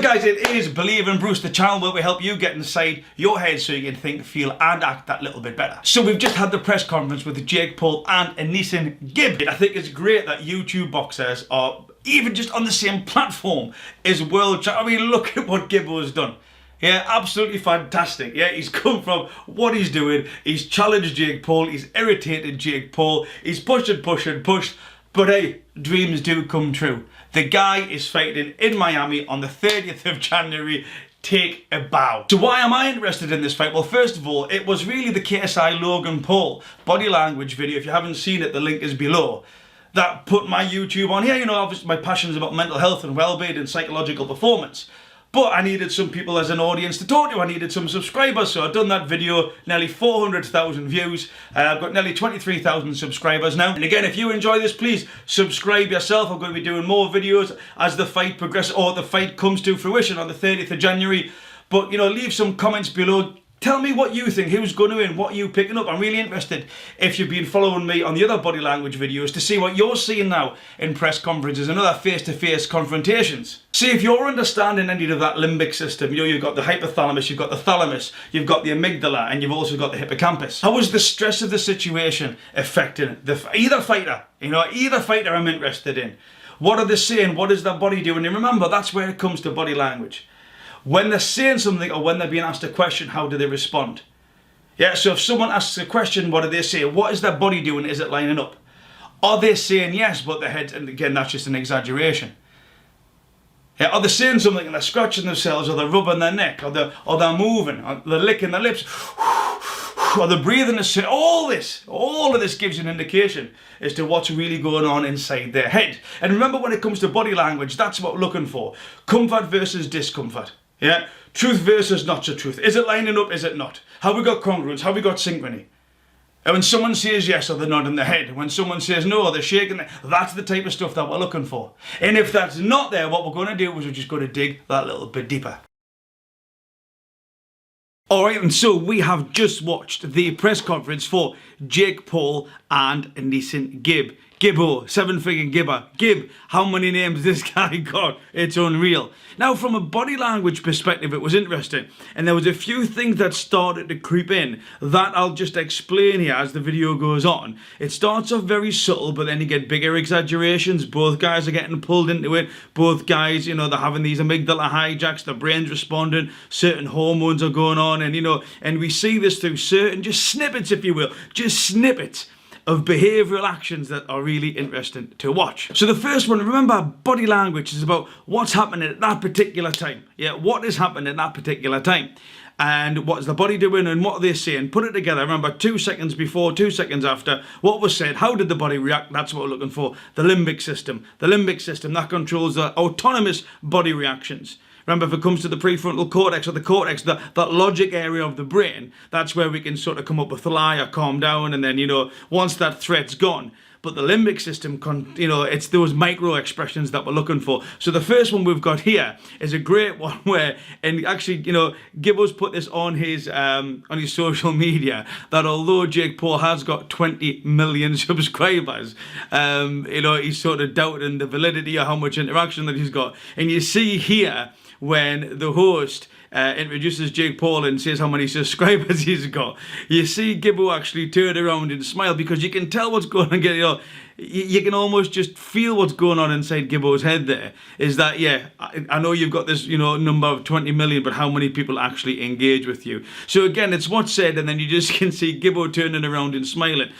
guys, it is Believe in Bruce, the channel where we help you get inside your head so you can think, feel and act that little bit better. So we've just had the press conference with Jake Paul and AnEsongib. I think it's great that YouTube boxers are even just on the same platform as world champions. I mean, look at what Gibbo's done. Yeah, absolutely fantastic. Yeah, he's come from what he's doing. He's challenged Jake Paul. He's irritated Jake Paul. He's pushed and pushed and pushed. But hey, dreams do come true. The guy is fighting in Miami on the 30th of January. Take a bow. So why am I interested in this fight? Well, first of all, it was really the KSI Logan Paul body language video. If you haven't seen it, the link is below. That put my YouTube on here. You know, obviously my passion is about mental health and well-being and psychological performance. But I needed some people as an audience to talk to. I needed some subscribers, so I've done that video, nearly 400,000 views. I've got nearly 23,000 subscribers now. And again, if you enjoy this, please subscribe yourself. I'm going to be doing more videos as the fight progresses, or the fight comes to fruition on the 30th of January. But, you know, leave some comments below. Tell me what you think, who's going to win, what are you picking up? I'm really interested, if you've been following me on the other body language videos, to see what you're seeing now in press conferences and other face-to-face confrontations. See if you're understanding any of that limbic system. You know, you've got the hypothalamus, you've got the thalamus, you've got the amygdala, and you've also got the hippocampus. How is the stress of the situation affecting either fighter? You know, either fighter I'm interested in. What are they saying? What is their body doing? And remember, that's where it comes to body language. When they're saying something or when they're being asked a question, how do they respond? Yeah, so if someone asks a question, what do they say? What is their body doing? Is it lining up? Are they saying yes, but their head, and again, that's just an exaggeration. Yeah, are they saying something and they're scratching themselves, or they're rubbing their neck, or they're moving, or they're licking their lips, or they're breathing? All of this gives you an indication as to what's really going on inside their head. And remember, when it comes to body language, that's what we're looking for. Comfort versus discomfort. Yeah, truth versus not so truth. Is it lining up? Is it not? Have we got congruence? Have we got synchrony? And when someone says yes, or they're nodding their head. When someone says no, or they're shaking their, that's the type of stuff that we're looking for. And if that's not there, what we're going to do is we're just going to dig that little bit deeper. Alright, and so we have just watched the press conference for Jake Paul and AnEsongib. Gibbo, seven-figure gibber. Gib, how many names this guy got? It's unreal. Now, from a body language perspective, it was interesting. And there was a few things that started to creep in that I'll just explain here as the video goes on. It starts off very subtle, but then you get bigger exaggerations. Both guys are getting pulled into it. Both guys, you know, they're having these amygdala hijacks. Their brain's responding. Certain hormones are going on. And, you know, and we see this through certain, just snippets, if you will. Just snippets of behavioural actions that are really interesting to watch. So the first one, remember, body language is about what's happening at that particular time. Yeah, what is happening at that particular time. And what's the body doing and what are they saying? Put it together. Remember, 2 seconds before, 2 seconds after, what was said, how did the body react? That's what we're looking for. The limbic system. The limbic system, that controls the autonomous body reactions. Remember, if it comes to the prefrontal cortex or the cortex, that logic area of the brain, that's where we can sort of come up with a lie or calm down, and then, you know, once that threat's gone. But the limbic system, you know, it's those micro expressions that we're looking for. So the first one we've got here is a great one where, and actually, you know, Gibbo's put this on his social media, that although Jake Paul has got 20 million subscribers, you know, he's sort of doubting the validity or how much interaction that he's got. And you see here, when the host introduces Jake Paul and says how many subscribers he's got, you see Gibbo actually turn around and smile, because you can tell what's going on. You know, you can almost just feel what's going on inside Gibbo's head there. Is that, yeah, I know you've got this, you know, number of 20 million, but how many people actually engage with you? So again, it's what's said, and then you just can see Gibbo turning around and smiling.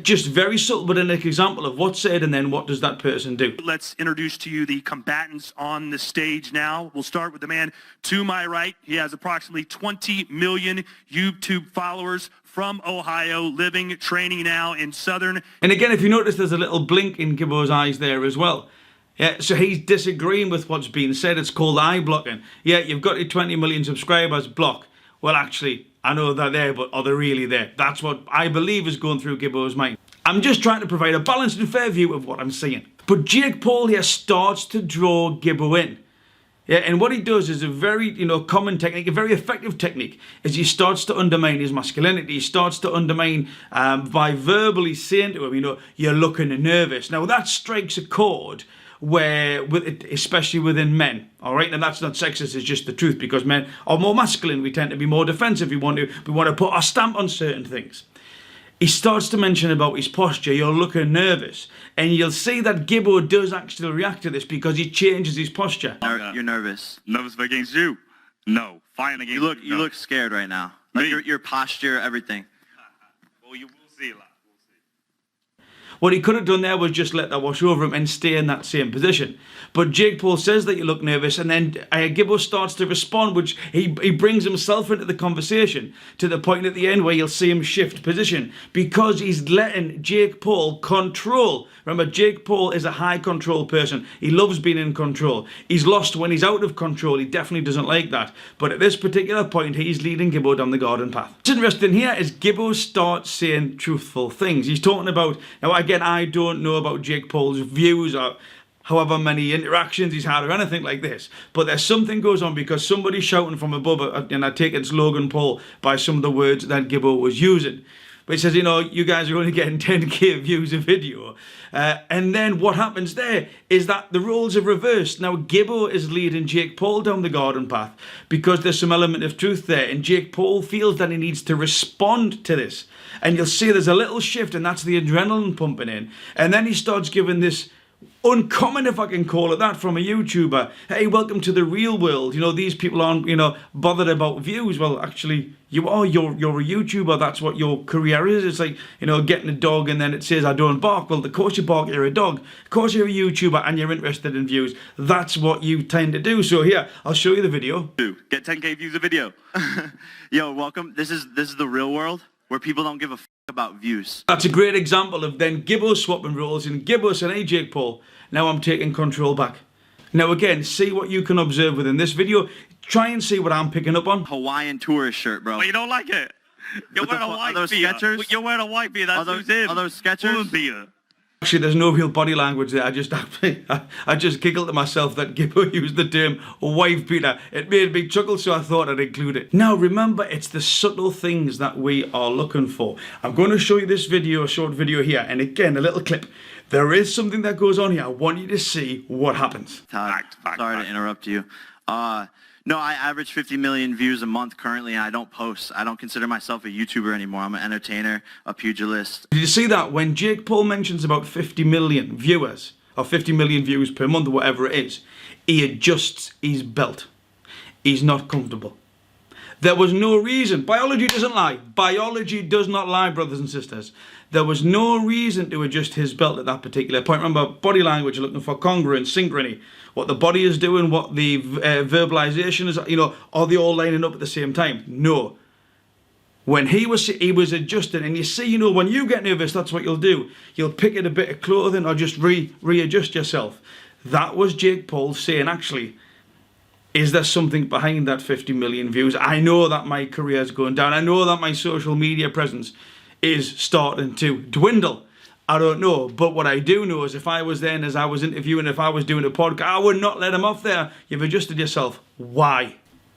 Just very subtle, but an example of what's said, and then what does that person do? Let's introduce to you the combatants on the stage now. We'll start with the man to my right. He has approximately 20 million YouTube followers, from Ohio, living, training now in Southern. And again, if you notice, there's a little blink in Gibbo's eyes there as well. Yeah, so he's disagreeing with what's being said. It's called eye blocking. Yeah, you've got your 20 million subscribers, block. Well, actually, I know they're there, but are they really there? That's what I believe is going through Gibbo's mind. I'm just trying to provide a balanced and fair view of what I'm seeing. But Jake Paul here starts to draw Gibbo in. Yeah, and what he does is a very, you know, common technique, a very effective technique, is he starts to undermine his masculinity. He starts to undermine by verbally saying to him, you know, you're looking nervous. Now that strikes a chord especially within men, all right? And that's not sexist, it's just the truth, because men are more masculine. We tend to be more defensive. We want to put our stamp on certain things. He starts to mention about his posture. You're looking nervous, and you'll see that Gibbo does actually react to this because he changes his posture. You're nervous. Nervous against you? No. Fighting against You look scared right now. Like your posture, everything. Well, you will see a lot. What he could have done there was just let that wash over him and stay in that same position. But Jake Paul says that you look nervous, and then Gibbo starts to respond, which he brings himself into the conversation to the point at the end where you'll see him shift position because he's letting Jake Paul control. Remember, Jake Paul is a high control person. He loves being in control. He's lost when he's out of control. He definitely doesn't like that. But at this particular point, he's leading Gibbo down the garden path. What's interesting here is Gibbo starts saying truthful things. He's talking about, now again, I don't know about Jake Paul's views or however many interactions he's had or anything like this, but there's something goes on because somebody's shouting from above, and I take it's Logan Paul by some of the words that Gibbo was using. But he says, you know, you guys are only getting 10k views a video. And then what happens there is that the roles are reversed. Now, Gibbo is leading Jake Paul down the garden path because there's some element of truth there. And Jake Paul feels that he needs to respond to this. And you'll see there's a little shift, and that's the adrenaline pumping in. And then he starts giving this uncommon, if I can call it that, from a YouTuber. Hey, welcome to the real world. You know, these people aren't, you know, bothered about views. Well, actually, you are. You're a YouTuber. That's what your career is. It's like, you know, getting a dog and then it says, I don't bark. Well, of course you bark. You're a dog. Of course you're a YouTuber and you're interested in views. That's what you tend to do. So here, I'll show you the video. Get 10k views a video. Yo, welcome. This is the real world where people don't give a about views. That's a great example of then Gibbo swapping roles and Gibbo saying, hey, Jake Paul, now I'm taking control back. Now again, see what you can observe within this video. Try and see what I'm picking up on. Hawaiian tourist shirt, bro. Well, you don't like it. You're wearing a white beater. Skechers? You're wearing a white beater. That's who's in. Are those Skechers? Beater. Actually, there's no real body language there. I just giggled to myself that Gibbo used the term wife beater. It made me chuckle, so I thought I'd include it. Now, remember, it's the subtle things that we are looking for. I'm going to show you this video, a short video here, and again, a little clip. There is something that goes on here. I want you to see what happens. Sorry to interrupt you. No, I average 50 million views a month currently, and I don't post. I don't consider myself a YouTuber anymore. I'm an entertainer, a pugilist. Did you see that? When Jake Paul mentions about 50 million viewers, or 50 million views per month, or whatever it is, he adjusts his belt. He's not comfortable. There was no reason. Biology doesn't lie. Biology does not lie, brothers and sisters. There was no reason to adjust his belt at that particular point. Remember, body language, you're looking for congruence, synchrony. What the body is doing, what the verbalization is, you know, are they all lining up at the same time? No. When he was adjusting, and you see, you know, when you get nervous, that's what you'll do. You'll pick at a bit of clothing or just readjust yourself. That was Jake Paul saying, actually, is there something behind that 50 million views? I know that my career is going down. I know that my social media presence is starting to dwindle. I don't know, but what I do know is if I was there and as I was interviewing, if I was doing a podcast, I would not let him off there. You've adjusted yourself. Why?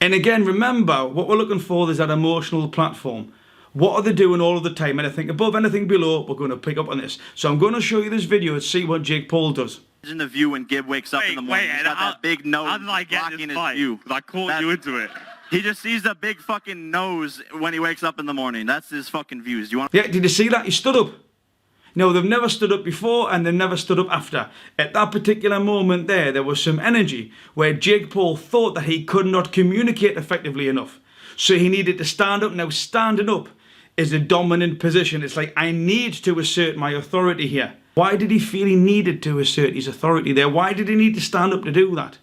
And again, remember, what we're looking for is that emotional platform. What are they doing all of the time? Anything above, anything below, we're going to pick up on this. So I'm going to show you this video and see what Jake Paul does. Imagine the view when Gib wakes up in the morning. He's got that big nose How did I get blocking this his fight? view. I caught you into it. He just sees the big fucking nose when he wakes up in the morning. That's his fucking views. Do you want? Yeah, did you see that? He stood up. No, they've never stood up before and they've never stood up after. At that particular moment there was some energy where Jake Paul thought that he could not communicate effectively enough. So he needed to stand up. Now, standing up is a dominant position. It's like, I need to assert my authority here. Why did he feel he needed to assert his authority there? Why did he need to stand up to do that?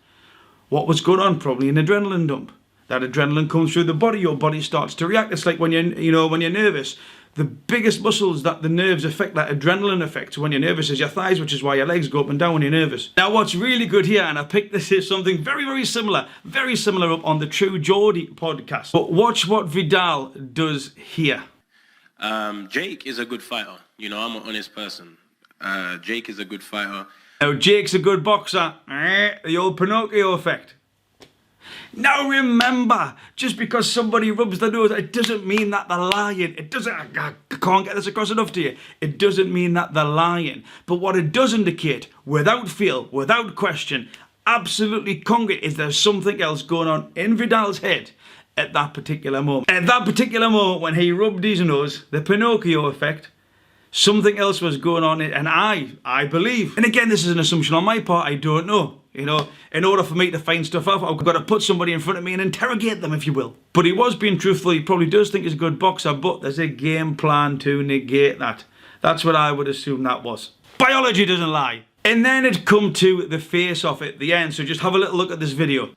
What was going on? Probably an adrenaline dump. That adrenaline comes through the body, your body starts to react. It's like when you're nervous. The biggest muscles that the nerves affect, that adrenaline affects when you're nervous, is your thighs, which is why your legs go up and down when you're nervous. Now, what's really good here, and I picked this is something very similar up on the True Geordie podcast. But watch what Vidal does here. Jake is a good fighter. You know, I'm an honest person. Jake is a good fighter. Now, Jake's a good boxer. The old Pinocchio effect. Now remember, just because somebody rubs their nose, it doesn't mean that they're lying. It doesn't, I can't get this across enough to you. It doesn't mean that they're lying. But what it does indicate, without fail, without question, absolutely concrete, is there's something else going on in Vidal's head at that particular moment. At that particular moment when he rubbed his nose, the Pinocchio effect, something else was going on, and I believe, and again, this is an assumption on my part, I don't know. You know, in order for me to find stuff out, I've got to put somebody in front of me and interrogate them, if you will. But he was being truthful. He probably does think he's a good boxer, but there's a game plan to negate that. That's what I would assume that was. Biology doesn't lie. And then it come to the face-off at the end, so just have a little look at this video.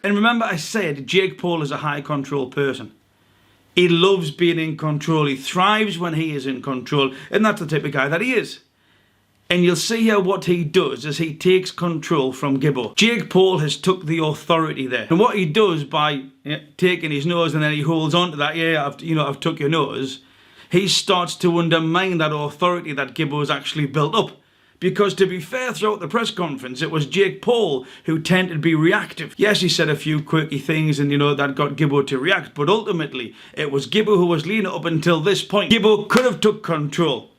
And remember, I said Jake Paul is a high control person. He loves being in control. He thrives when he is in control. And that's the type of guy that he is. And you'll see how what he does is he takes control from Gibbo. Jake Paul has took the authority there. And what he does by taking his nose and then he holds on to that, I've took your nose, he starts to undermine that authority that Gibbo has actually built up. Because to be fair, throughout the press conference, it was Jake Paul who tended to be reactive. Yes, he said a few quirky things and, that got Gibbo to react. But ultimately, it was Gibbo who was leading up until this point. Gibbo could have took control.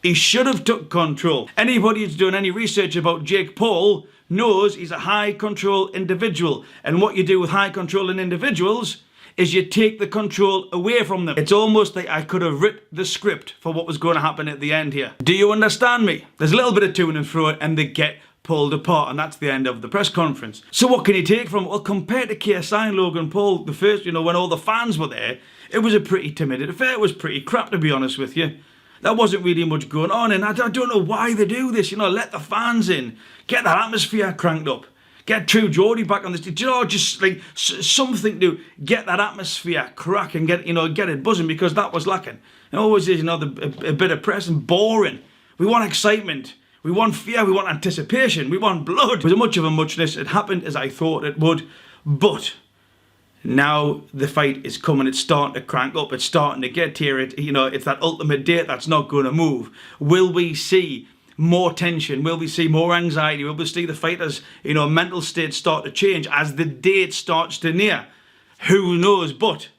He should have took control. Anybody who's done any research about Jake Paul knows he's a high control individual. And what you do with high controlling individuals is you take the control away from them. It's almost like I could have written the script for what was going to happen at the end here. Do you understand me? There's a little bit of to and fro and they get pulled apart, and that's the end of the press conference. So what can you take from it? Well, compared to KSI and Logan Paul, the first, when all the fans were there, it was a pretty timid affair. It was pretty crap, to be honest with you. There wasn't really much going on, and I don't know why they do this. Let the fans in. Get that atmosphere cranked up. Get True Geordie back on the stage. Just like something to get that atmosphere crack and get it buzzing, because that was lacking. It always is, a bit of press and boring. We want excitement. We want fear. We want anticipation. We want blood. It was much of a muchness. It happened as I thought it would, but now the fight is coming. It's starting to crank up. It's starting to get here. It's that ultimate date that's not going to move. Will we see more tension? Will we see more anxiety? Will we see the fighters, mental states start to change as the date starts to near? Who knows? But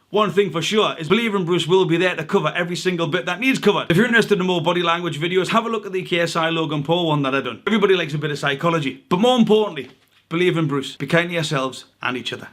one thing for sure is Believer in Bruce will be there to cover every single bit that needs covered. If you're interested in more body language videos, have a look at the KSI Logan Paul one that I've done. Everybody likes a bit of psychology. But more importantly, believe in Bruce. Be kind to yourselves and each other.